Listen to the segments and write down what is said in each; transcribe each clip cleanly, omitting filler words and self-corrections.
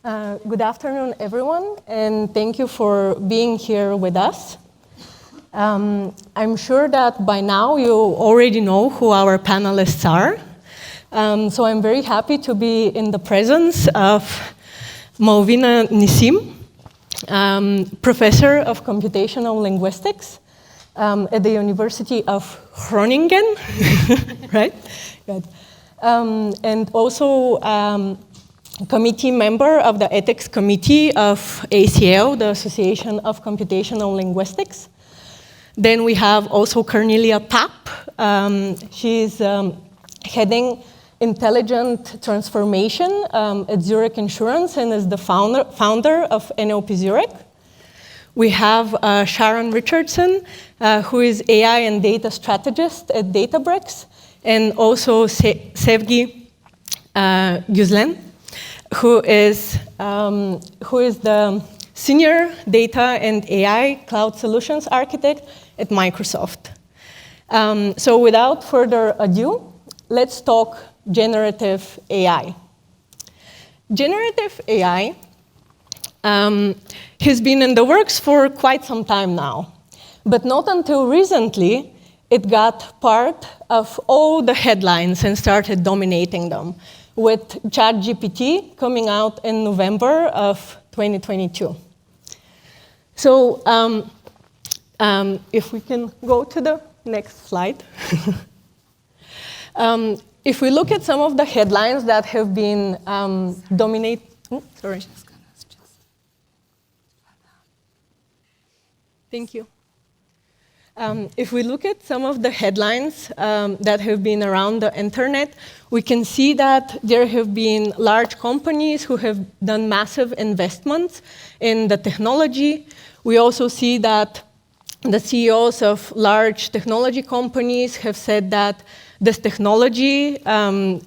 Good afternoon, everyone, and thank you for being here with us. I'm sure that by now you already know who our panelists are. So I'm very happy to be in the presence of Malvina Nissim, professor of computational linguistics at the University of Groningen, right? Good. And also committee member of the ethics committee of ACL, the Association of Computational Linguistics. Then we have also Kornelia Papp. She's heading intelligent transformation at Zurich Insurance and is the founder of NLP Zurich. We have Sharon Richardson, who is AI and data strategist at Databricks, and also Sevgi Gozzella, who is the senior data and AI cloud solutions architect at Microsoft. So without further ado, let's talk generative AI. Generative AI has been in the works for quite some time now, but not until recently it got part of all the headlines and started dominating them, with ChatGPT coming out in November of 2022. So if we can go to the next slide. If we look at some of the headlines that have been Thank you. If we look at some of the headlines that have been around the internet, we can see that there have been large companies who have done massive investments in the technology. We also see that the CEOs of large technology companies have said that this technology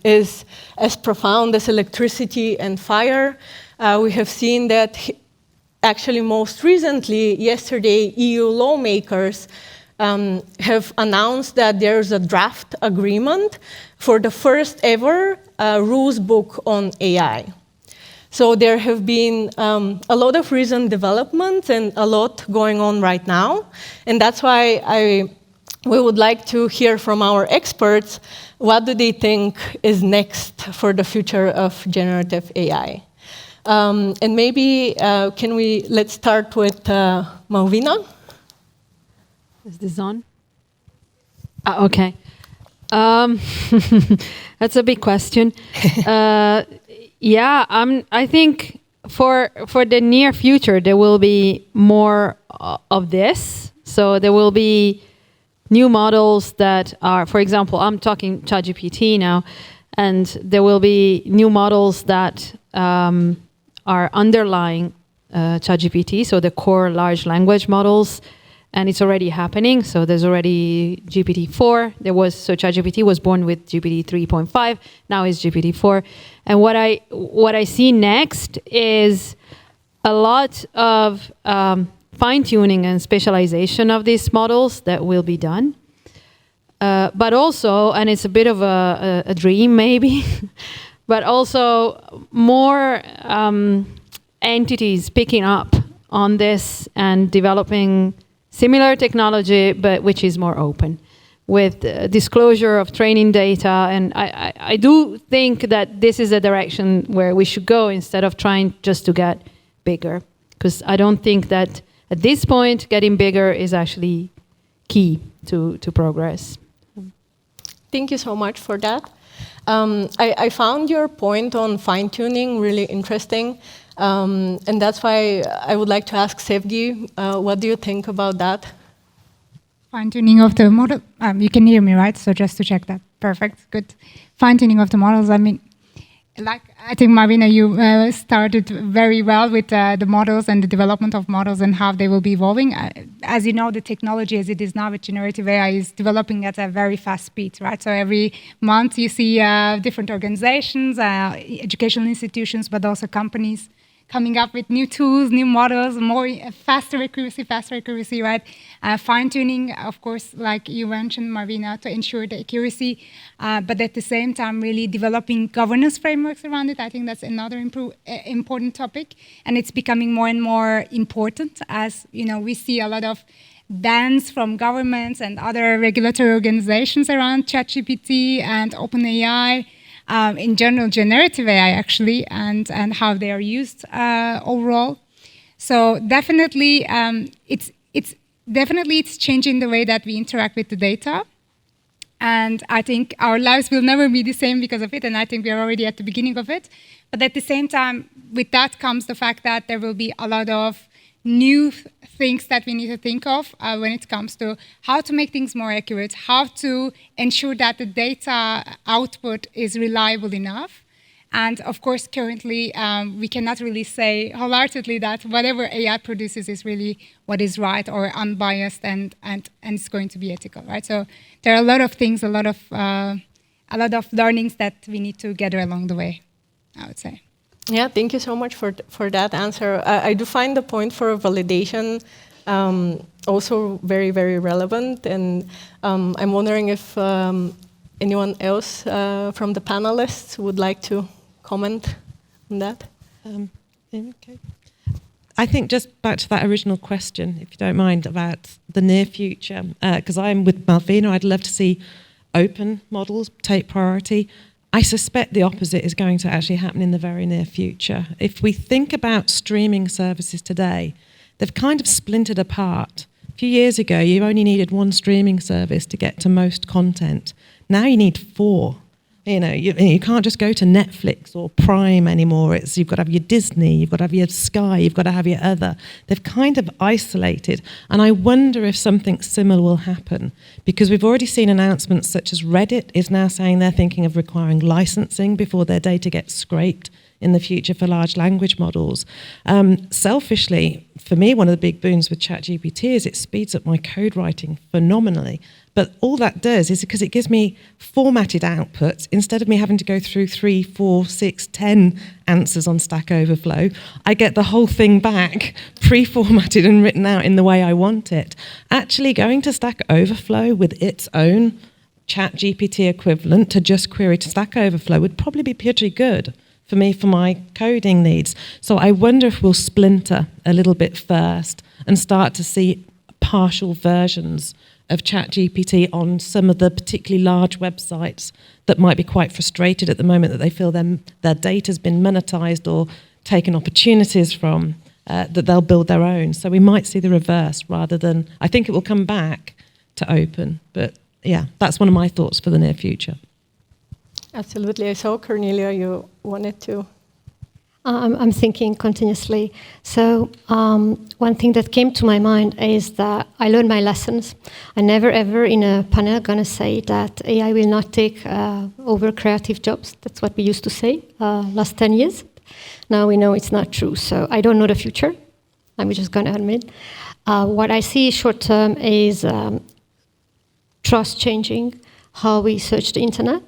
is as profound as electricity and fire. We have seen that actually most recently, yesterday, EU lawmakers have announced that there's a draft agreement for the first ever rules book on AI. So there have been a lot of recent developments and a lot going on right now. And that's why we would like to hear from our experts, what do they think is next for the future of generative AI? And maybe let's start with Malvina. Is this on? Okay. That's a big question. I think for the near future, there will be more of this. So there will be new models that are, for example, I'm talking ChatGPT now, and there will be new models that are underlying ChatGPT, so the core large language models. And it's already happening. So there's already GPT-4. So ChatGPT was born with GPT 3.5. Now it's GPT-4. And what I see next is a lot of fine-tuning and specialization of these models that will be done. But also, and it's a bit of a dream maybe, but also more entities picking up on this and developing similar technology, but which is more open, with disclosure of training data. And I do think that this is a direction where we should go instead of trying just to get bigger. Because I don't think that at this point, getting bigger is actually key to progress. Thank you so much for that. I found your point on fine-tuning really interesting. And that's why I would like to ask Sevgi, what do you think about that? Fine-tuning of the model. You can hear me, right? So just to check that. Perfect, good. Fine-tuning of the models. I mean, I think, Malvina, you started very well with the models and the development of models and how they will be evolving. As you know, the technology as it is now with generative AI is developing at a very fast speed, right? So every month you see different organizations, educational institutions, but also companies coming up with new tools, new models, more faster accuracy, right? Fine-tuning, of course, like you mentioned, Malvina, to ensure the accuracy, but at the same time, really developing governance frameworks around it. I think that's another important topic, and it's becoming more and more important as, we see a lot of bans from governments and other regulatory organizations around ChatGPT and OpenAI, in general, generative AI actually, and how they are used overall. So definitely, it's changing the way that we interact with the data. And I think our lives will never be the same because of it, and I think we are already at the beginning of it. But at the same time, with that comes the fact that there will be a lot of new things that we need to think of when it comes to how to make things more accurate, how to ensure that the data output is reliable enough. And of course, currently, we cannot really say wholeheartedly that whatever AI produces is really what is right or unbiased and it's going to be ethical, right? So there are a lot of things, a lot of learnings that we need to gather along the way, I would say. Yeah, thank you so much for that answer. I do find the point for validation also very, very relevant. And I'm wondering if anyone else from the panelists would like to comment on that. Okay. I think just back to that original question, if you don't mind, about the near future, because I'm with Malvina, I'd love to see open models take priority. I suspect the opposite is going to actually happen in the very near future. If we think about streaming services today, they've kind of splintered apart. A few years ago, you only needed one streaming service to get to most content. Now you need 4. You can't just go to Netflix or Prime anymore. You've got to have your Disney, you've got to have your Sky, you've got to have your other. They've kind of isolated. And I wonder if something similar will happen, because we've already seen announcements such as Reddit is now saying they're thinking of requiring licensing before their data gets scraped in the future for large language models. Selfishly, for me, one of the big boons with ChatGPT is it speeds up my code writing phenomenally. But all that does is because it gives me formatted outputs. Instead of me having to go through 3, 4, 6, 10 answers on Stack Overflow, I get the whole thing back pre-formatted and written out in the way I want it. Actually going to Stack Overflow with its own ChatGPT equivalent to just query to Stack Overflow would probably be pretty good for me for my coding needs. So I wonder if we'll splinter a little bit first and start to see partial versions of ChatGPT on some of the particularly large websites that might be quite frustrated at the moment that they feel their data's been monetized or taken opportunities from, that they'll build their own. So we might see the reverse rather than, I think it will come back to open. But yeah, that's one of my thoughts for the near future. Absolutely. I saw, Kornelia, you wanted to. I'm thinking continuously. So one thing that came to my mind is that I learned my lessons. I never ever in a panel going to say that AI will not take over creative jobs. That's what we used to say last 10 years. Now we know it's not true. So I don't know the future. I'm just going to admit. What I see short term is trust changing, how we search the internet.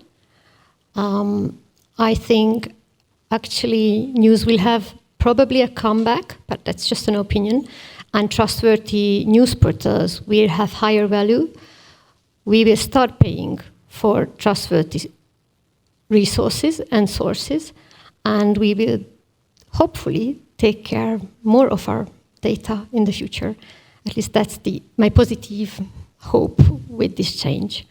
I think actually news will have probably a comeback, but that's just an opinion. And trustworthy news portals will have higher value. We will start paying for trustworthy resources and sources, and we will hopefully take care more of our data in the future. At least that's my positive hope with this change.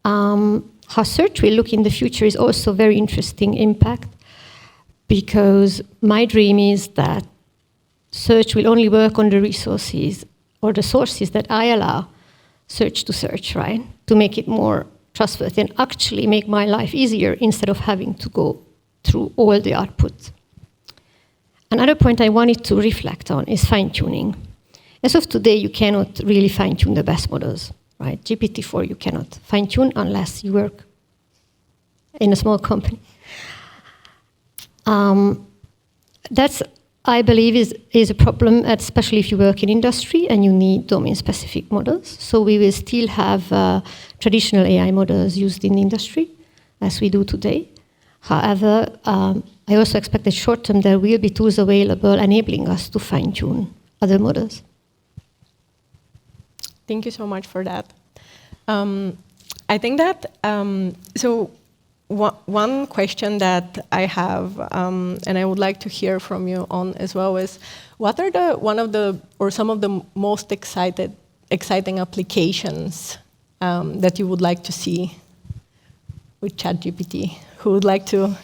How search will look in the future is also very interesting impact, because my dream is that search will only work on the resources or the sources that I allow search to search, right? To make it more trustworthy and actually make my life easier instead of having to go through all the outputs. Another point I wanted to reflect on is fine-tuning. As of today, you cannot really fine-tune the best models, right? GPT-4 you cannot fine-tune unless you work in a small company. That's, I believe, is a problem, especially if you work in industry and you need domain-specific models. So we will still have traditional AI models used in industry, as we do today. However, I also expect that short term there will be tools available enabling us to fine-tune other models. Thank you so much for that. I think that, one question that I have, and I would like to hear from you on as well, is what are some of the most exciting applications that you would like to see with ChatGPT? Who would like to?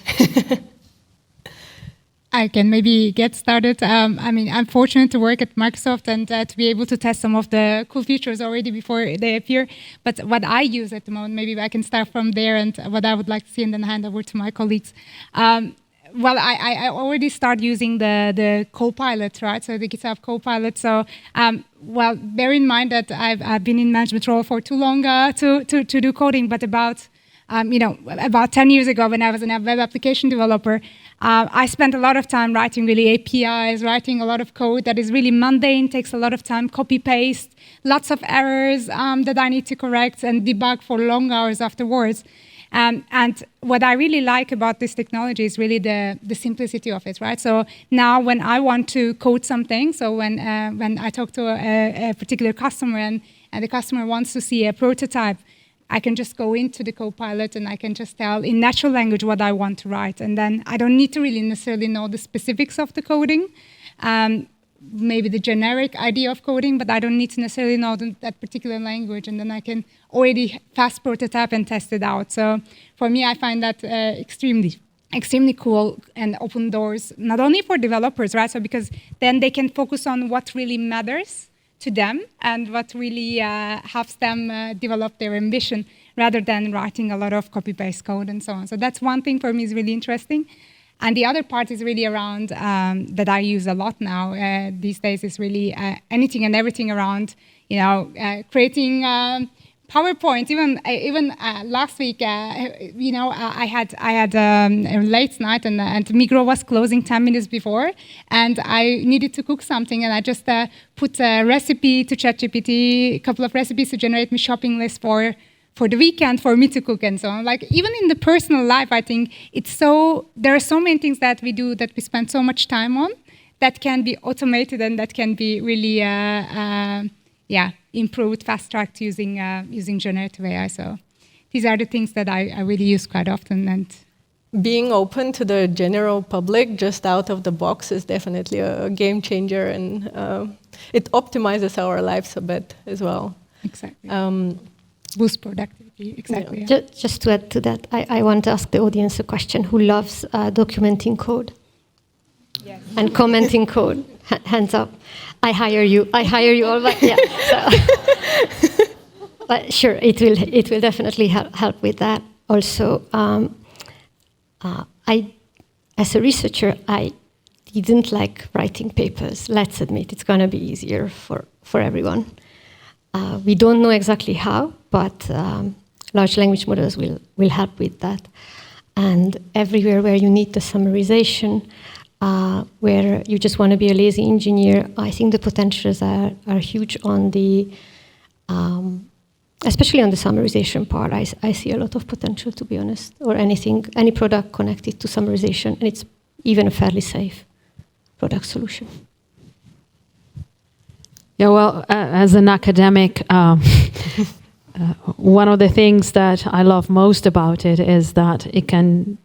I can maybe get started. I'm fortunate to work at Microsoft and to be able to test some of the cool features already before they appear. But what I use at the moment, maybe I can start from there and what I would like to see and then hand over to my colleagues. Well, I already start using the Copilot, right? So the GitHub Copilot. So, well, bear in mind that I've been in management role for too long to do coding, but about 10 years ago when I was a web application developer, I spent a lot of time writing really APIs, writing a lot of code that is really mundane, takes a lot of time, copy-paste, lots of errors that I need to correct and debug for long hours afterwards. And what I really like about this technology is really the simplicity of it, right? So now when I want to code something, so when I talk to a particular customer and the customer wants to see a prototype, I can just go into the Copilot and I can just tell in natural language what I want to write. And then I don't need to really necessarily know the specifics of the coding, maybe the generic idea of coding, but I don't need to necessarily know that particular language. And then I can already fast prototype and test it out. So for me, I find that extremely cool and open doors, not only for developers, right? So because then they can focus on what really matters to them and what really helps them develop their ambition rather than writing a lot of copy-paste code and so on. So that's one thing for me is really interesting. And the other part is really around that I use a lot now these days is really anything and everything around, creating PowerPoint. Even last week, I had a late night and Migros was closing 10 minutes before, and I needed to cook something, and I just put a recipe to ChatGPT, a couple of recipes to generate me shopping list for the weekend for me to cook and so on. Like even in the personal life, I think there are so many things that we do that we spend so much time on that can be automated and that can be really improved, fast-tracked using generative AI. So these are the things that I really use quite often. And being open to the general public just out of the box is definitely a game changer, and it optimizes our lives a bit as well. Exactly. Boost productivity, exactly. Yeah. Just to add to that, I want to ask the audience a question. Who loves documenting code? Yes. And commenting code? Hands up. I hire you all, but yeah. So. But sure, it will definitely help with that. Also, as a researcher, I didn't like writing papers. Let's admit, it's going to be easier for everyone. We don't know exactly how, but large language models will help with that. And everywhere where you need the summarization, where you just want to be a lazy engineer, I think the potentials are huge on the, especially on the summarization part. I see a lot of potential, to be honest, or any product connected to summarization, and it's even a fairly safe product solution. Yeah, well, as an academic, one of the things that I love most about it is that it can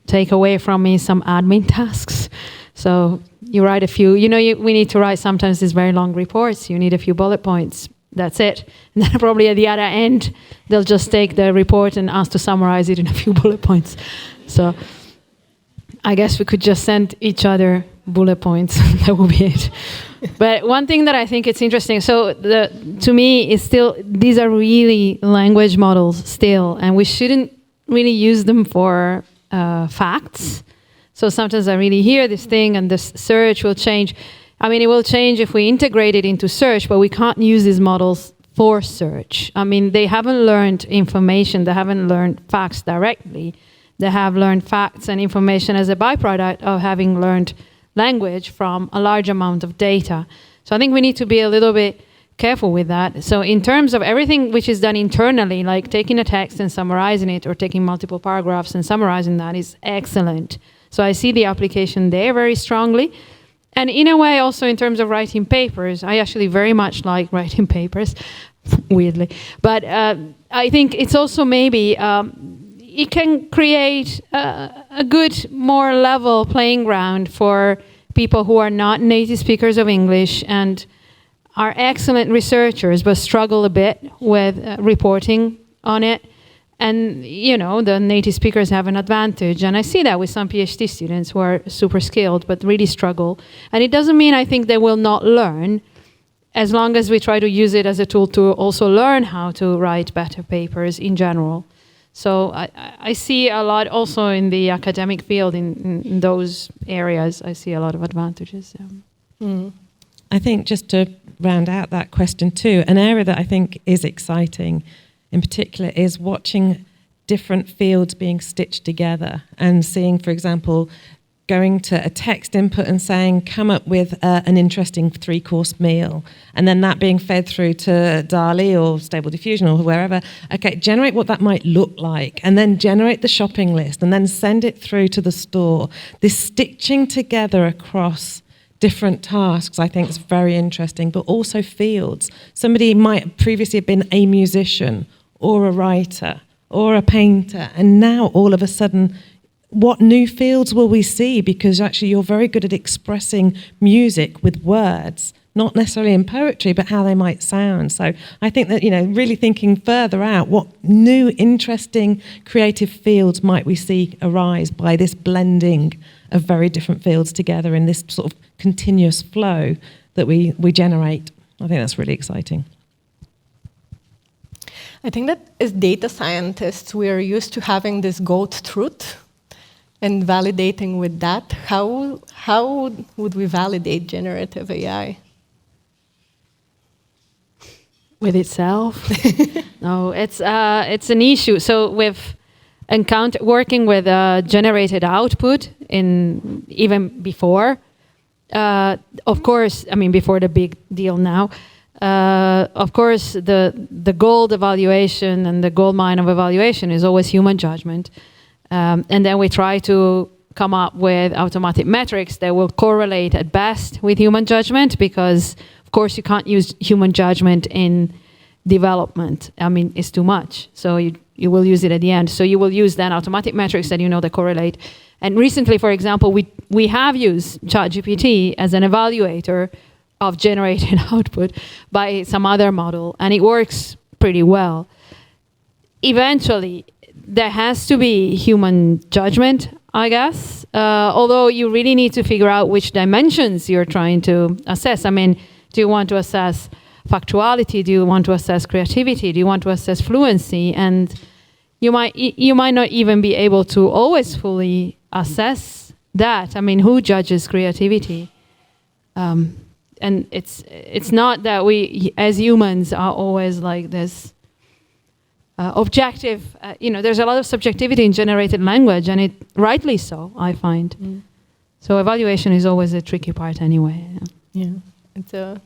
take away from me some admin tasks. So you write a few, we need to write sometimes these very long reports. You need a few bullet points. That's it. And then probably at the other end, they'll just take the report and ask to summarize it in a few bullet points. So I guess we could just send each other bullet points. That would be it. But one thing that I think it's interesting, so to me, is still, these are really language models still, and we shouldn't really use them for facts. So sometimes I really hear this thing and this search will change. I mean, it will change if we integrate it into search, but we can't use these models for search. I mean, they haven't learned information, they haven't learned facts directly. They have learned facts and information as a byproduct of having learned language from a large amount of data. So I think we need to be a little bit careful with that. So in terms of everything which is done internally, like taking a text and summarizing it, or taking multiple paragraphs and summarizing that, is excellent. So I see the application there very strongly. And in a way, also in terms of writing papers, I actually very much like writing papers, weirdly. But I think it's also maybe, it can create a good, more level playing ground for people who are not native speakers of English and are excellent researchers, but struggle a bit with reporting on it. And, you know, the native speakers have an advantage. And I see that with some PhD students who are super skilled, but really struggle. And it doesn't mean I think they will not learn, as long as we try to use it as a tool to also learn how to write better papers in general. So I see a lot also in the academic field, in those areas, I see a lot of advantages. I think just to round out that question too, an area that I think is exciting in particular is watching different fields being stitched together and seeing, for example, going to a text input and saying, come up with an interesting 3-course meal, and then that being fed through to DALL-E or Stable Diffusion or wherever. Okay, generate what that might look like, and then generate the shopping list, and then send it through to the store. This stitching together across different tasks, I think, is very interesting, but also fields. Somebody might previously have been a musician or a writer or a painter, and now all of a sudden, what new fields will we see? Because actually you're very good at expressing music with words, not necessarily in poetry, but how they might sound. So I think that, you know, really thinking further out, what new, interesting, creative fields might we see arise by this blending of very different fields together in this sort of continuous flow that we generate. I think that's really exciting. I think that as data scientists, we are used to having this goat truth and validating with that. How would we validate generative AI? With itself? No, it's an issue. So with working with generated output even before, of course, I mean, before the big deal now, of course, the gold evaluation and the gold mine of evaluation is always human judgment. And then we try to come up with automatic metrics that will correlate at best with human judgment, because, of course, you can't use human judgment in development. I mean, it's too much. So you will use it at the end. So you will use then automatic metrics that you know that correlate. And recently, for example, we have used ChatGPT as an evaluator of generated output by some other model, and it works pretty well. Eventually, there has to be human judgment, I guess, although you really need to figure out which dimensions you're trying to assess. I mean, do you want to assess factuality? Do you want to assess creativity? Do you want to assess fluency? And you might not even be able to always fully assess that. I mean, who judges creativity? And it's not that we, as humans, are always like this objective. There's a lot of subjectivity in generated language, and it rightly so, I find. So evaluation is always a tricky part anyway. Yeah, it's a...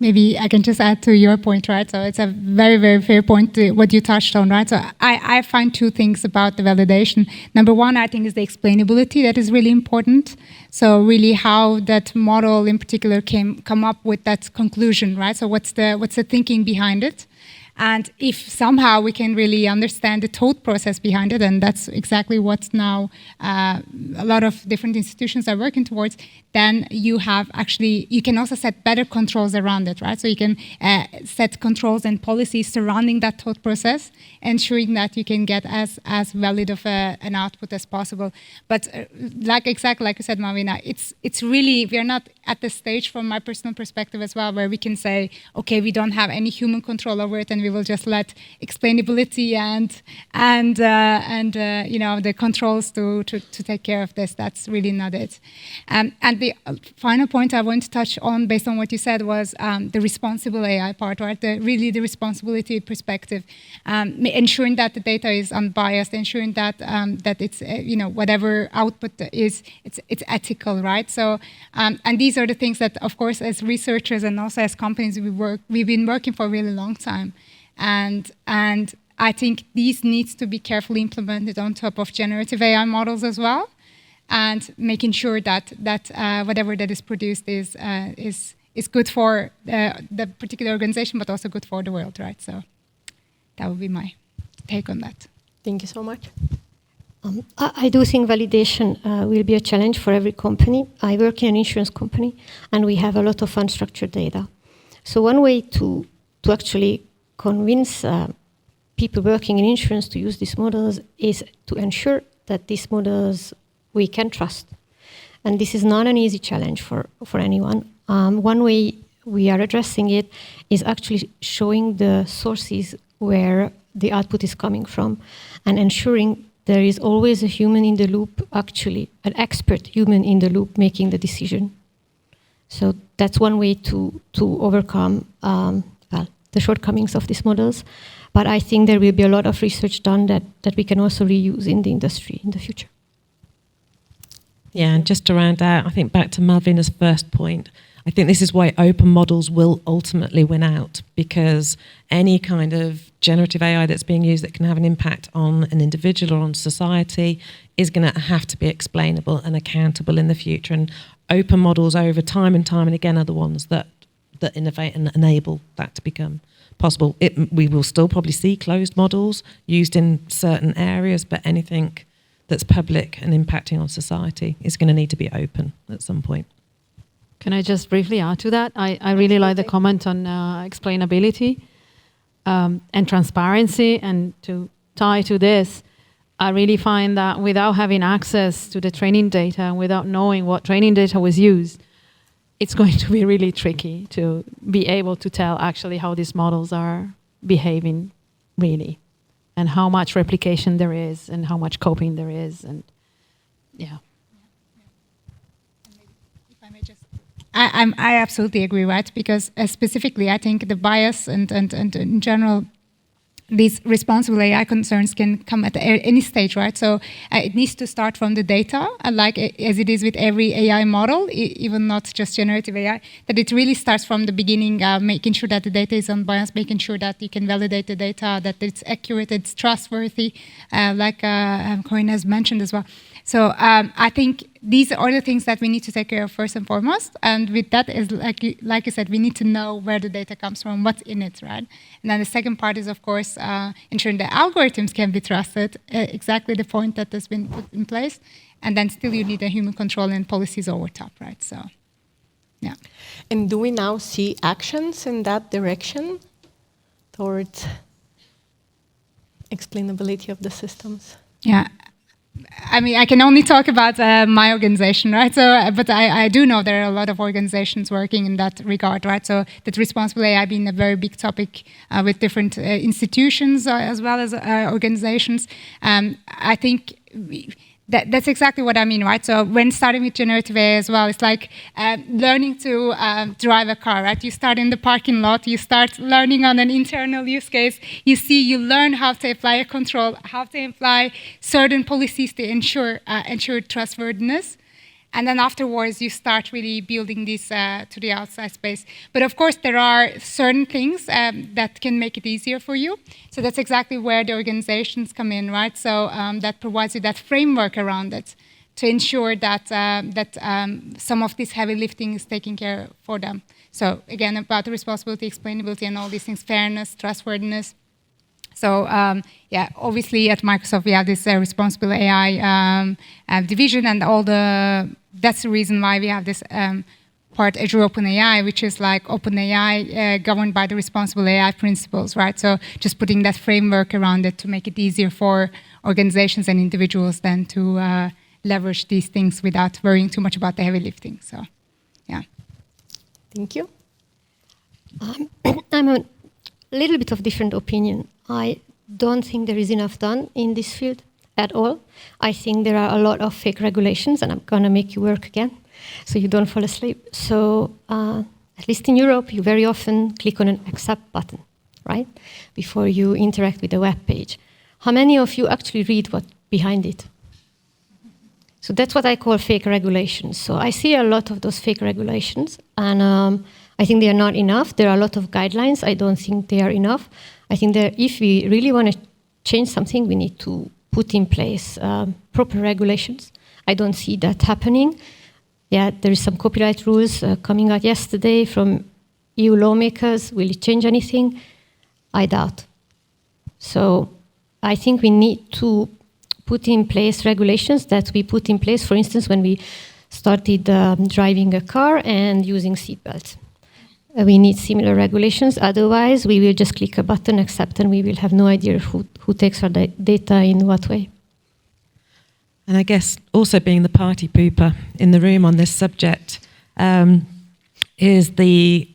Maybe I can just add to your point, right? So it's a very, very fair point to what you touched on, right? So I find two things about the validation. Number one, I think, is the explainability that is really important. So really how that model in particular come up with that conclusion, right? So what's the thinking behind it? And if somehow we can really understand the thought process behind it, and that's exactly what now a lot of different institutions are working towards, then you can also set better controls around it, right? So you can set controls and policies surrounding that thought process, ensuring that you can get as valid of an output as possible. But exactly like you said, Malvina, it's really, we are not at the stage from my personal perspective as well, where we can say, okay, we don't have any human control over it, and we will just let explainability and the controls to take care of this. That's really not it. And the final point I want to touch on, based on what you said, was the responsible AI part, right? The responsibility perspective, ensuring that the data is unbiased, ensuring that it's whatever output is, it's ethical, right? So and these are the things that, of course, as researchers and also as companies, we've been working for a really long time. And I think these needs to be carefully implemented on top of generative AI models as well. and making sure that whatever that is produced is good for the particular organization, but also good for the world, right? So that would be my take on that. Thank you so much. I do think validation will be a challenge for every company. I work in an insurance company, and we have a lot of unstructured data. So one way to actually convince people working in insurance to use these models is to ensure that these models we can trust. And this is not an easy challenge for anyone. One way we are addressing it is actually showing the sources where the output is coming from and ensuring there is always a human in the loop, actually, an expert human in the loop making the decision. So that's one way to overcome the shortcomings of these models. But I think there will be a lot of research done that we can also reuse in the industry in the future. Yeah, and just to round out, I think back to Malvina's first point, I think this is why open models will ultimately win out, because any kind of generative AI that's being used that can have an impact on an individual or on society is going to have to be explainable and accountable in the future. And open models over time and again are the ones that innovate and enable that to become possible. We will still probably see closed models used in certain areas, but anything that's public and impacting on society is going to need to be open at some point. Can I just briefly add to that? I really like the comment on explainability and transparency. And to tie to this, I really find that without having access to the training data and without knowing what training data was used, it's going to be really tricky to be able to tell actually how these models are behaving really, and how much replication there is and how much copying there is. And yeah. I absolutely agree, right? Because specifically, I think the bias and in general, these responsible AI concerns can come at any stage, right? So it needs to start from the data, like as it is with every AI model, even not just generative AI, that it really starts from the beginning, making sure that the data is unbiased, making sure that you can validate the data, that it's accurate, it's trustworthy, like Corinne has mentioned as well. So I think these are the things that we need to take care of first and foremost. And with that, is like you said, we need to know where the data comes from, what's in it, right? And then the second part is, of course, ensuring the algorithms can be trusted, exactly the point that has been put in place. And then still you need a human control and policies over top, right? So, yeah. And do we now see actions in that direction towards explainability of the systems? Yeah. I mean, I can only talk about my organization, right? So, but I do know there are a lot of organizations working in that regard, right? So that responsible AI being a very big topic with different institutions as well as organizations. I think that's exactly what I mean, right? So when starting with generative AI as well, it's like learning to drive a car, right? You start in the parking lot, you start learning on an internal use case, you learn how to apply a control, how to apply certain policies to ensure trustworthiness. And then afterwards, you start really building this to the outside space. But of course, there are certain things that can make it easier for you. So that's exactly where the organizations come in, right? So that provides you that framework around it to ensure that some of this heavy lifting is taken care of for them. So again, about the responsibility, explainability, and all these things, fairness, trustworthiness. So yeah, obviously at Microsoft we have this responsible AI division, and that's the reason why we have this part Azure OpenAI, which is like OpenAI governed by the responsible AI principles, right? So just putting that framework around it to make it easier for organizations and individuals then to leverage these things without worrying too much about the heavy lifting. So yeah. Thank you. I'm a little bit of different opinion. I don't think there is enough done in this field at all. I think there are a lot of fake regulations, and I'm going to make you work again so you don't fall asleep. So at least in Europe, you very often click on an accept button, right, before you interact with the web page. How many of you actually read what's behind it? So that's what I call fake regulations. So I see a lot of those fake regulations, and I think they are not enough. There are a lot of guidelines. I don't think they are enough. I think that if we really want to change something, we need to put in place proper regulations. I don't see that happening. Yeah, there is some copyright rules coming out yesterday from EU lawmakers. Will it change anything? I doubt. So I think we need to put in place regulations that we put in place, for instance, when we started driving a car and using seatbelts. We need similar regulations, otherwise we will just click a button, accept, and we will have no idea who takes our data in what way. And I guess also being the party pooper in the room on this subject is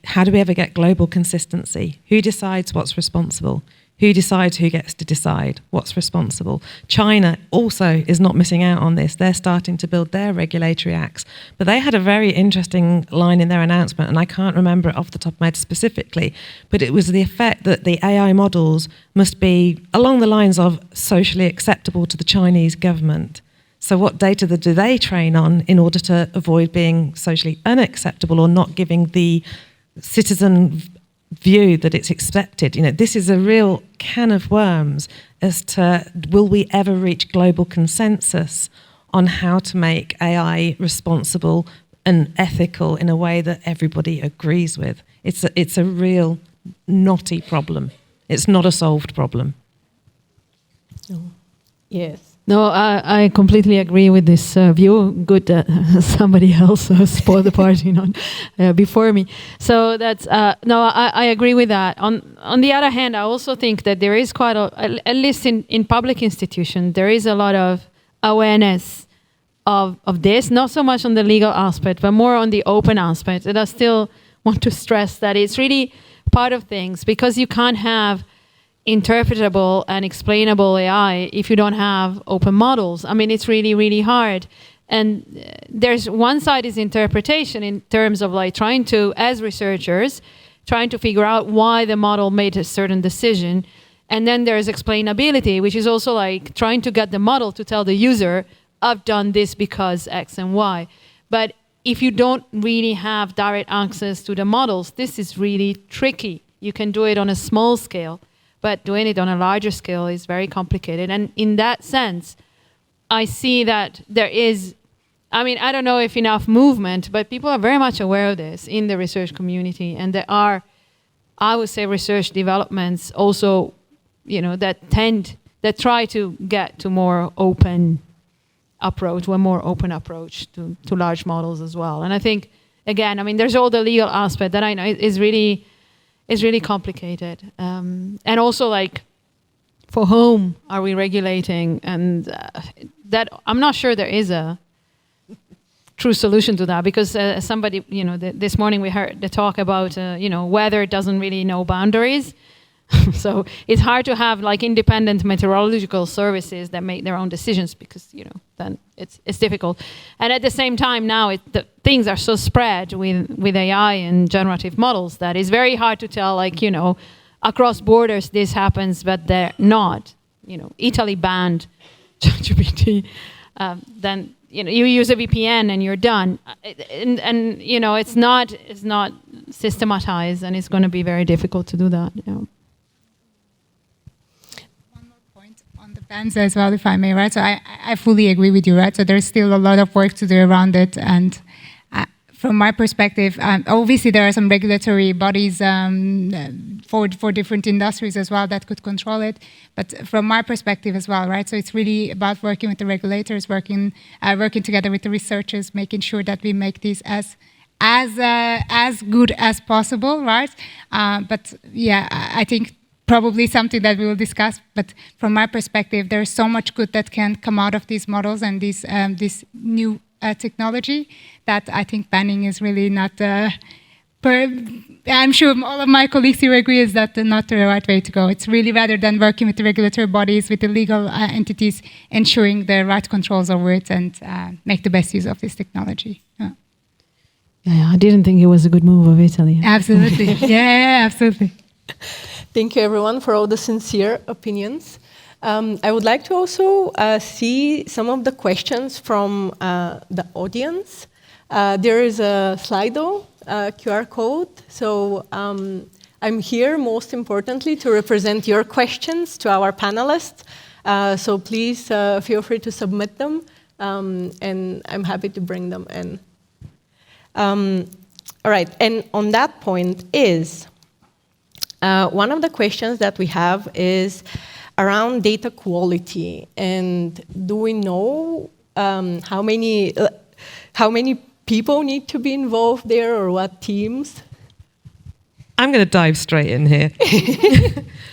how do we ever get global consistency? Who decides what's responsible? Who decides who gets to decide what's responsible? China also is not missing out on this. They're starting to build their regulatory acts. But they had a very interesting line in their announcement, and I can't remember it off the top of my head specifically, but it was the effect that the AI models must be along the lines of socially acceptable to the Chinese government. So what data do they train on in order to avoid being socially unacceptable or not giving the citizen view that it's expected? This is a real can of worms as to will we ever reach global consensus on how to make AI responsible and ethical in a way that everybody agrees with. It's a real knotty problem. It's not a solved problem. Oh. Yes. No, I completely agree with this view. Good that somebody else spoiled the party before me. So that's no, I agree with that. On the other hand, I also think that there is quite at least in public institutions, there is a lot of awareness of this. Not so much on the legal aspect, but more on the open aspect. And I still want to stress that it's really part of things, because you can't have interpretable and explainable AI if you don't have open models. I mean, it's really, really hard. And there's one side is interpretation in terms of like trying to, as researchers, trying to figure out why the model made a certain decision. And then there's explainability, which is also like trying to get the model to tell the user, I've done this because X and Y. But if you don't really have direct access to the models, this is really tricky. You can do it on a small scale, but doing it on a larger scale is very complicated. And in that sense, I see that there is, I mean, I don't know if enough movement, but people are very much aware of this in the research community. And there are, I would say, research developments also, that try to get to more open approach, one more open approach to large models as well. And I think, again, I mean, there's all the legal aspect that I know is really complicated. And also, like, for whom are we regulating? And that I'm not sure there is a true solution to that, because somebody, this morning we heard the talk about, weather doesn't really know boundaries. So it's hard to have like independent meteorological services that make their own decisions, because then it's difficult. And at the same time now the things are so spread with AI and generative models that it's very hard to tell, like, across borders this happens, but they're not. Italy banned ChatGPT, then you use a VPN and you're done. And it's not systematized, and it's going to be very difficult to do that. Bans as well, if I may, right? So I fully agree with you, right? So there's still a lot of work to do around it. And from my perspective, obviously there are some regulatory bodies for different industries as well that could control it. But from my perspective as well, right? So it's really about working with the regulators, working together with the researchers, making sure that we make these as good as possible, right? But yeah, I think probably something that we will discuss, but from my perspective, there's so much good that can come out of these models and this new technology that I think banning is really not. I'm sure all of my colleagues here agree is that not the right way to go. It's really, rather than working with the regulatory bodies, with the legal entities, ensuring the right controls over it and make the best use of this technology. Yeah, I didn't think it was a good move of Italy. Absolutely. yeah, absolutely. Thank you, everyone, for all the sincere opinions. I would like to also see some of the questions from the audience. There is a Slido QR code. So I'm here, most importantly, to represent your questions to our panelists. So please feel free to submit them and I'm happy to bring them in. All right, and on that point is, one of the questions that we have is around data quality, and do we know how many people need to be involved there, or what teams? I'm going to dive straight in here.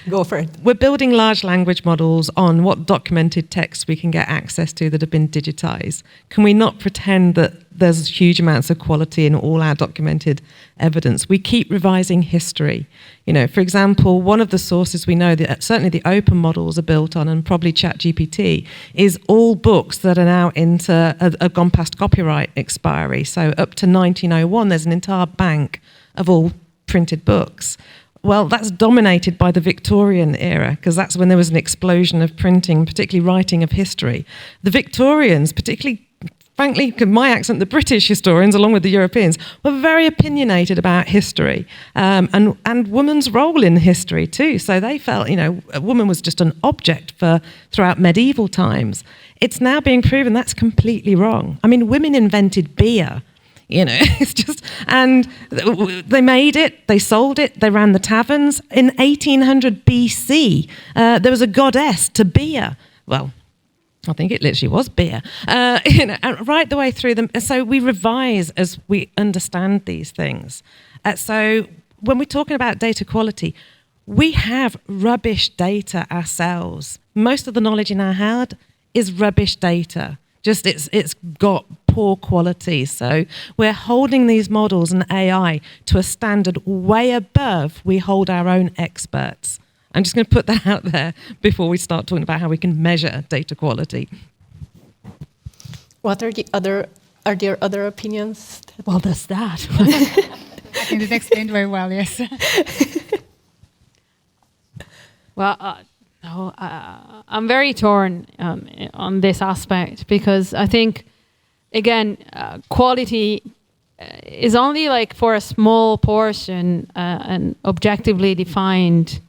Go for it. We're building large language models on what documented texts we can get access to that have been digitized. Can we not pretend that there's huge amounts of quality in all our documented evidence? We keep revising history. You know, for example, one of the sources we know that certainly the open models are built on, and probably ChatGPT, is all books that are now have gone past copyright expiry. So up to 1901, there's an entire bank of all printed books. Well, that's dominated by the Victorian era, because that's when there was an explosion of printing, particularly writing of history. The Victorians, particularly, frankly, my accent, the British historians, along with the Europeans, were very opinionated about history and women's role in history too. So they felt, you know, a woman was just an object throughout medieval times. It's now being proven that's completely wrong. I mean, women invented beer. You know, it's just, and they made it, they sold it, they ran the taverns. In 1800 BC, there was a goddess to beer. Well, I think it literally was beer. You know, right the way through them. So we revise as we understand these things. So when we're talking about data quality, we have rubbish data ourselves. Most of the knowledge in our head is rubbish data. Just it's got poor quality. So we're holding these models and AI to a standard way above we hold our own experts. I'm just going to put that out there before we start talking about how we can measure data quality. What are there other opinions? Well, that's that. I think it explained very well, yes. Well, no, I'm very torn on this aspect, because I think, again, quality is only like for a small portion an objectively defined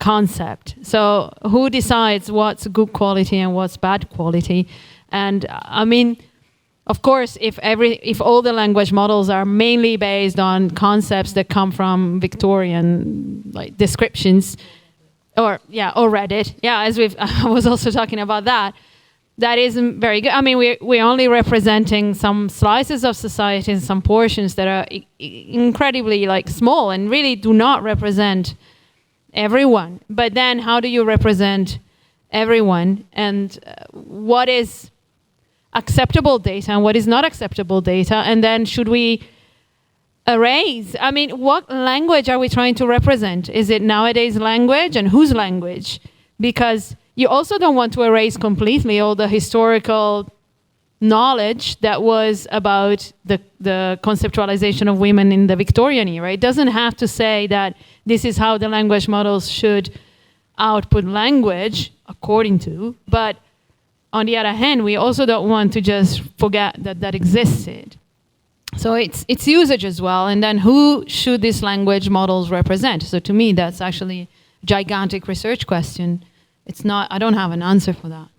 concept. So who decides what's good quality and what's bad quality? And I mean, of course, if all the language models are mainly based on concepts that come from Victorian like descriptions, or Reddit, as I was also talking about that. That isn't very good. I mean, we're only representing some slices of society and some portions that are incredibly like small and really do not represent everyone. But then, how do you represent everyone? And what is acceptable data and what is not acceptable data? And then, should we erase? I mean, what language are we trying to represent? Is it nowadays language, and whose language? Because you also don't want to erase completely all the historical knowledge that was about the conceptualization of women in the Victorian era. It doesn't have to say that this is how the language models should output language according to, but on the other hand, we also don't want to just forget that existed. So it's usage as well, and then who should these language models represent? So to me, that's actually a gigantic research question. It's not, I don't have an answer for that.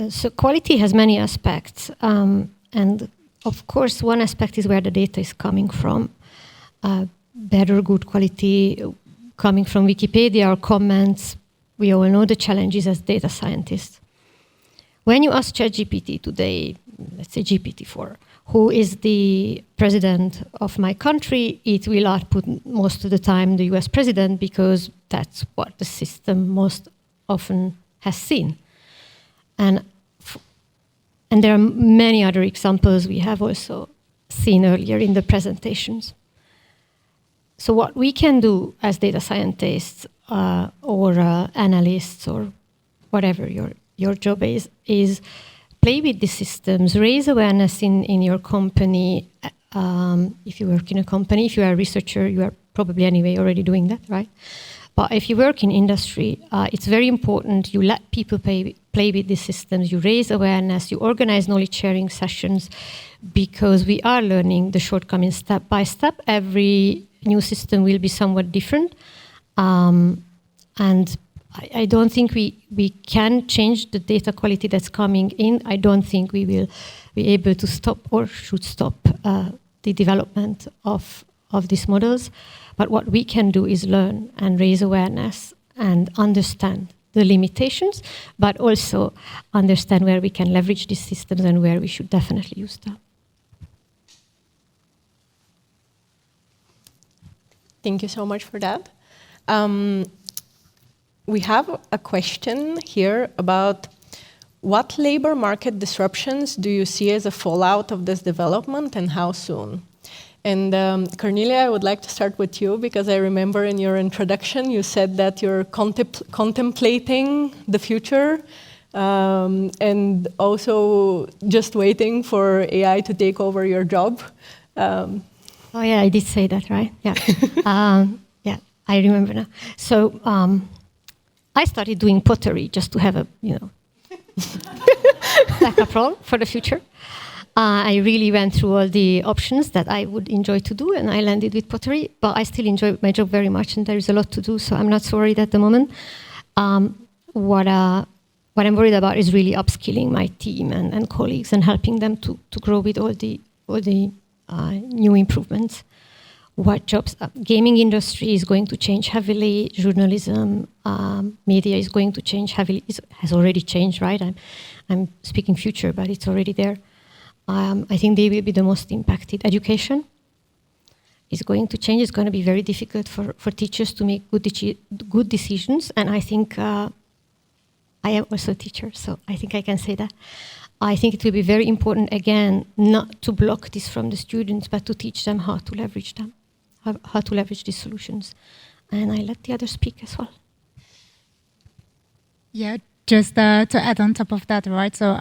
So quality has many aspects, and of course one aspect is where the data is coming from. Better, good quality coming from Wikipedia or comments. We all know the challenges as data scientists. When you ask ChatGPT today, let's say GPT-4, who is the president of my country, it will output most of the time the US president, because that's what the system most often has seen. And there are many other examples we have also seen earlier in the presentations. So what we can do as data scientists or analysts or whatever your job is play with the systems, raise awareness in your company. If you work in a company, if you are a researcher, you are probably anyway already doing that, right? But if you work in industry, it's very important you let people play with these systems, you raise awareness, you organize knowledge sharing sessions, because we are learning the shortcomings step by step. Every new system will be somewhat different. And I don't think we can change the data quality that's coming in. I don't think we will be able to stop or should stop the development of these models. But what we can do is learn and raise awareness and understand the limitations, but also understand where we can leverage these systems and where we should definitely use them. Thank you so much for that. We have a question here about what labor market disruptions do you see as a fallout of this development and how soon? And Kornelia, I would like to start with you because I remember in your introduction you said that you're contemplating the future and also just waiting for AI to take over your job. Oh yeah, I did say that, right? Yeah, yeah, I remember now. So I started doing pottery just to have a, backup role for the future. I really went through all the options that I would enjoy to do, and I landed with pottery. But I still enjoy my job very much, and there is a lot to do, so I'm not so worried at the moment. What I'm worried about is really upskilling my team and colleagues and helping them to grow with all the new improvements. What jobs? Gaming industry is going to change heavily. Journalism, media is going to change heavily. It has already changed, right? I'm speaking future, but it's already there. I think they will be the most impacted. Education is going to change. It's going to be very difficult for teachers to make good decisions. And I think I am also a teacher, so I think I can say that. I think it will be very important, again, not to block this from the students, but to teach them how to leverage them, how to leverage these solutions. And I let the others speak as well. Yeah, just to add on top of that, right? So,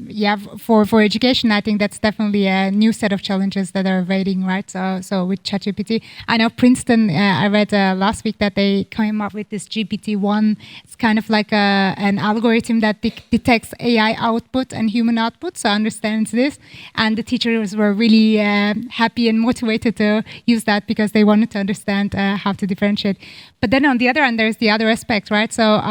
yeah, for education, I think that's definitely a new set of challenges that are awaiting, right? So with ChatGPT, I know Princeton, I read last week that they came up with this GPT-1. It's kind of like an algorithm that detects AI output and human output, so understands this. And the teachers were really happy and motivated to use that because they wanted to understand how to differentiate. But then on the other hand, there's the other aspect, right? So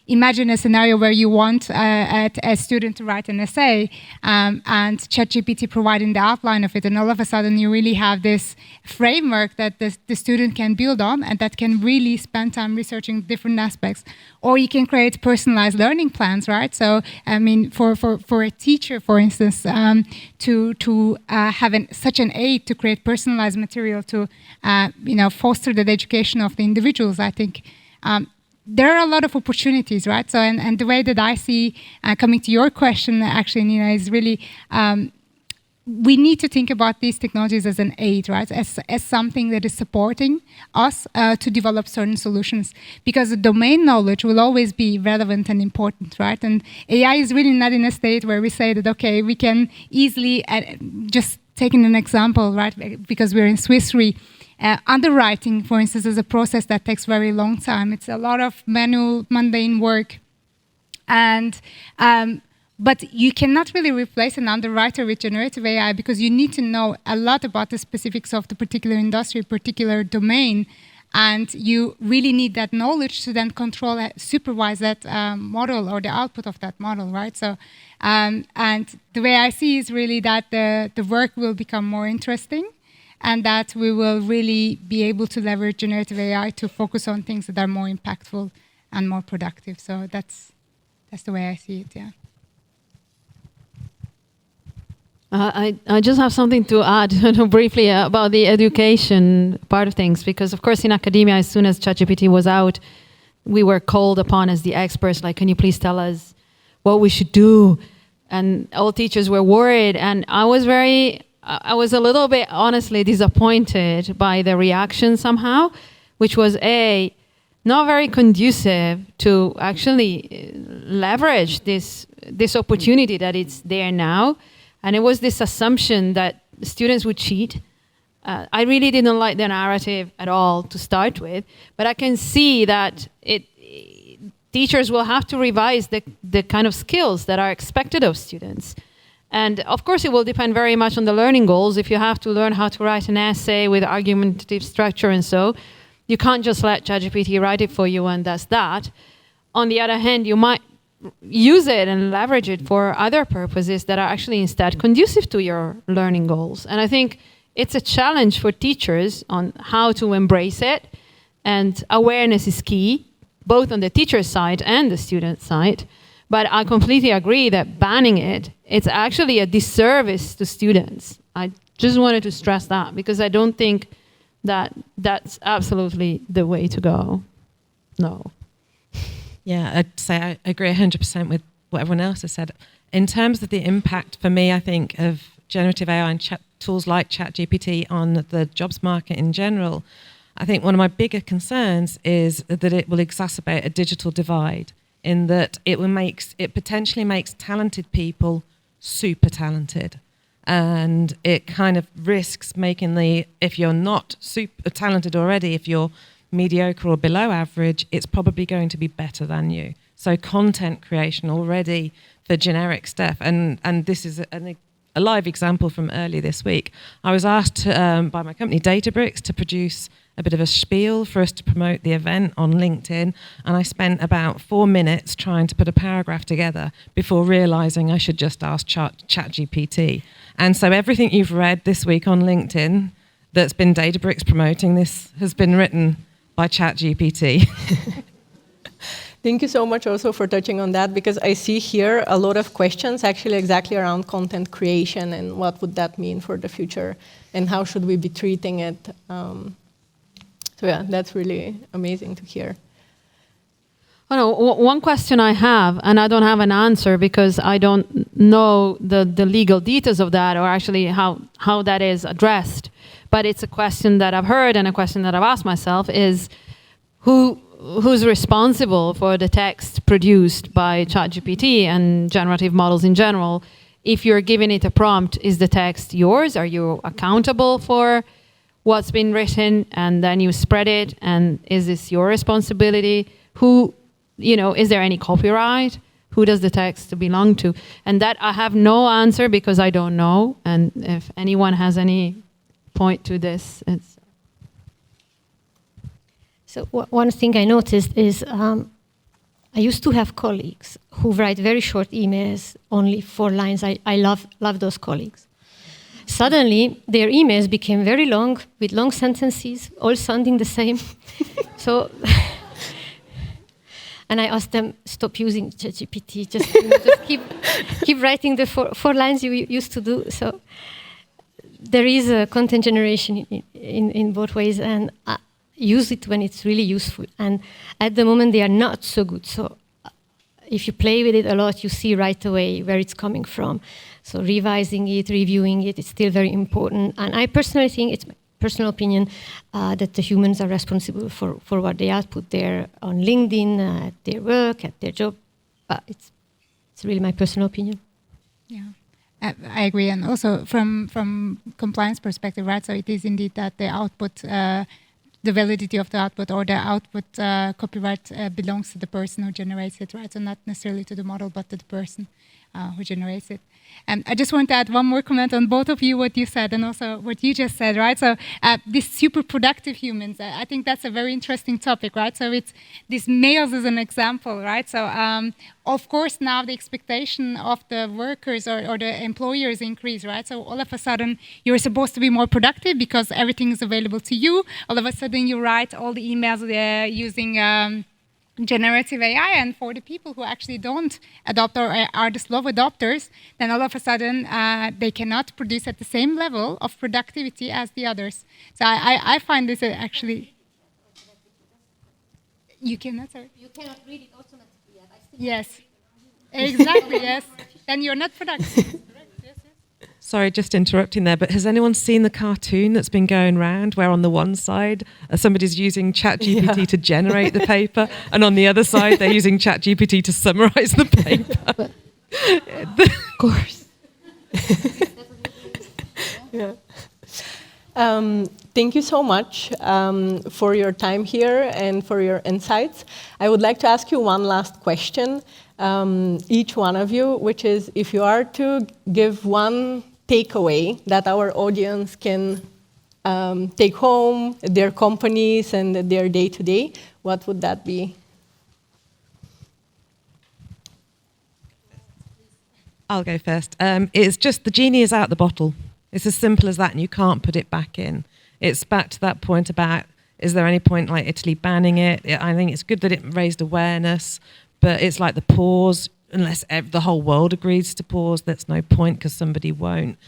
imagine a scenario where you want a student to write an essay and ChatGPT providing the outline of it, and all of a sudden you really have this framework that the student can build on and that can really spend time researching different aspects. Or you can create personalized learning plans, right? So, I mean, for a teacher, for instance, to have such an aid to create personalized material to, foster the education of the individuals, I think there are a lot of opportunities, right? So, and the way that I see, coming to your question, actually, Nina, is really, we need to think about these technologies as an aid, right? As something that is supporting us to develop certain solutions, because the domain knowledge will always be relevant and important, right? And AI is really not in a state where we say that, okay, we can easily, just taking an example, right? Because we're in Swiss Re, underwriting, for instance, is a process that takes very long time. It's a lot of manual, mundane work. And but you cannot really replace an underwriter with generative AI because you need to know a lot about the specifics of the particular industry, particular domain, and you really need that knowledge to then control, supervise that model or the output of that model, right? So, and the way I see is really that the work will become more interesting, and that we will really be able to leverage generative AI to focus on things that are more impactful and more productive. So that's the way I see it, yeah. I just have something to add briefly about the education part of things, because of course in academia, as soon as ChatGPT was out, we were called upon as the experts, like, can you please tell us what we should do? And all teachers were worried, and I was a little bit honestly disappointed by the reaction somehow, which was not very conducive to actually leverage this opportunity that it's there now. And it was this assumption that students would cheat. I really didn't like the narrative at all to start with, but I can see that teachers will have to revise the kind of skills that are expected of students. And of course, it will depend very much on the learning goals. If you have to learn how to write an essay with argumentative structure and so, you can't just let ChatGPT write it for you and that's that. on the other hand, you might use it and leverage it for other purposes that are actually instead conducive to your learning goals. And I think it's a challenge for teachers on how to embrace it. And awareness is key, both on the teacher side and the student side. But I completely agree that banning it, it's actually a disservice to students. I just wanted to stress that because I don't think that that's absolutely the way to go. No. Yeah, I'd say I agree 100% with what everyone else has said. In terms of the impact for me, I think, of generative AI and tools like ChatGPT on the jobs market in general, I think one of my bigger concerns is that it will exacerbate a digital divide in that it potentially makes talented people super talented. And it kind of risks making if you're not super talented already, if you're mediocre or below average, it's probably going to be better than you. So content creation already for generic stuff, and this is a live example from earlier this week. I was asked by my company Databricks to produce a bit of a spiel for us to promote the event on LinkedIn, and I spent about 4 minutes trying to put a paragraph together before realizing I should just ask ChatGPT. And so everything you've read this week on LinkedIn that's been Databricks promoting this has been written by ChatGPT. Thank you so much also for touching on that, because I see here a lot of questions actually exactly around content creation and what would that mean for the future and how should we be treating it. So yeah, that's really amazing to hear. Oh, no, one question I have, and I don't have an answer because I don't know the legal details of that or actually how that is addressed. But it's a question that I've heard and a question that I've asked myself is who's responsible for the text produced by ChatGPT and generative models in general? If you're giving it a prompt, is the text yours? Are you accountable for what's been written and then you spread it? And is this your responsibility? Is there any copyright? Who does the text belong to? And that I have no answer because I don't know. And if anyone has any point to this, it's... So one thing I noticed is I used to have colleagues who write very short emails, only 4 lines. I love those colleagues. Suddenly, their emails became very long, with long sentences, all sounding the same. So, and I asked them, stop using ChatGPT, just keep writing the 4 lines you used to do. So there is a content generation in both ways, and use it when it's really useful. And at the moment, they are not so good. So if you play with it a lot, you see right away where it's coming from. So revising it, reviewing it, it's still very important. And I personally think, it's my personal opinion, that the humans are responsible for what they output there on LinkedIn, at their work, at their job. But it's really my personal opinion. Yeah. I agree. And also from compliance perspective, right? So it is indeed that the output, the validity of the output or the output copyright belongs to the person who generates it, right? So not necessarily to the model, but to the person who generates it. And I just want to add one more comment on both of you, what you said and also what you just said, right? So these super productive humans, I think that's a very interesting topic, right? So it's these males as an example, right? So of course now the expectation of the workers or the employers increase, right? So all of a sudden you're supposed to be more productive because everything is available to you. All of a sudden you write all the emails using generative AI, and for the people who actually don't adopt or are the slow adopters, then all of a sudden they cannot produce at the same level of productivity as the others. So I find this actually... You cannot, sorry? You cannot read it automatically yet. Yes, exactly, yes. Then you're not productive. Sorry, just interrupting there, but has anyone seen the cartoon that's been going around where on the one side somebody's using ChatGPT to generate the paper and on the other side they're using ChatGPT to summarize the paper? Of course. Yeah. Thank you so much for your time here and for your insights. I would like to ask you one last question, each one of you, which is if you are to give one takeaway that our audience can take home, their companies and their day-to-day, what would that be? I'll go first. It's just the genie is out the bottle. It's as simple as that, and you can't put it back in. It's back to that point about, is there any point like Italy banning it? I think it's good that it raised awareness, but it's like the pause. Unless the whole world agrees to pause, there's no point because somebody won't.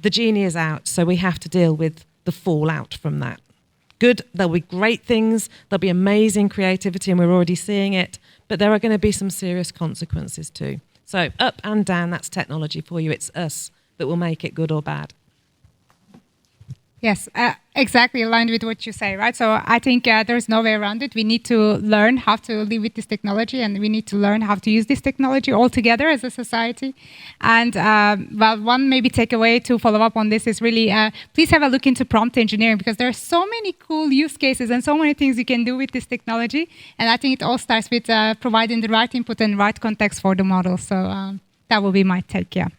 The genie is out, so we have to deal with the fallout from that. Good, there'll be great things, there'll be amazing creativity, and we're already seeing it, but there are going to be some serious consequences too. So up and down, that's technology for you. It's us that will make it good or bad. Yes, exactly aligned with what you say, right? So I think there's no way around it. We need to learn how to live with this technology, and we need to learn how to use this technology all together as a society. And well, one maybe takeaway to follow up on this is really, please have a look into prompt engineering, because there are so many cool use cases and so many things you can do with this technology. And I think it all starts with providing the right input and right context for the model. So that will be my take, yeah.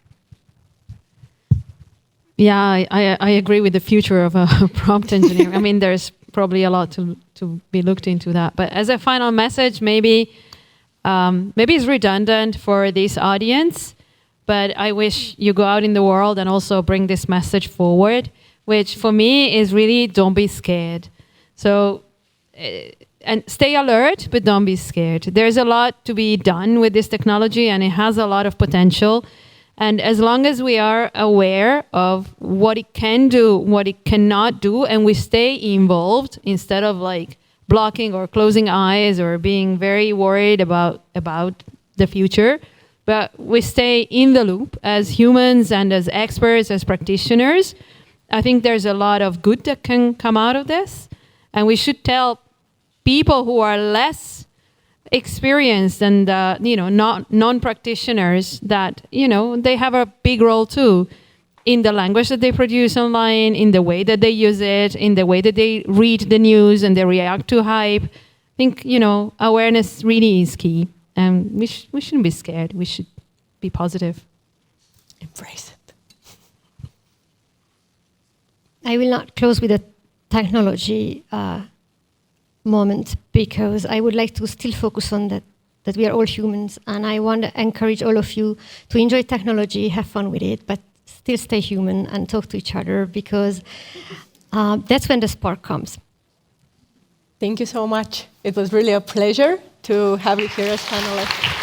Yeah, I agree with the future of prompt engineering. I mean, there's probably a lot to be looked into that. But as a final message, maybe it's redundant for this audience, but I wish you go out in the world and also bring this message forward, which for me is really don't be scared. So, and stay alert, but don't be scared. There's a lot to be done with this technology, and it has a lot of potential. And as long as we are aware of what it can do, what it cannot do, and we stay involved instead of like blocking or closing eyes or being very worried about the future, but we stay in the loop as humans and as experts, as practitioners, I think there's a lot of good that can come out of this. And we should tell people who are less experienced and non-practitioners that they have a big role too in the language that they produce online, in the way that they use it, in the way that they read the news and they react to hype. I think awareness really is key, and we shouldn't be scared. We should be positive. Embrace it. I will not close with a technology moment, because I would like to still focus on that we are all humans, and I want to encourage all of you to enjoy technology, have fun with it, but still stay human and talk to each other, because that's when the spark comes. Thank you so much. It was really a pleasure to have you here as panelists.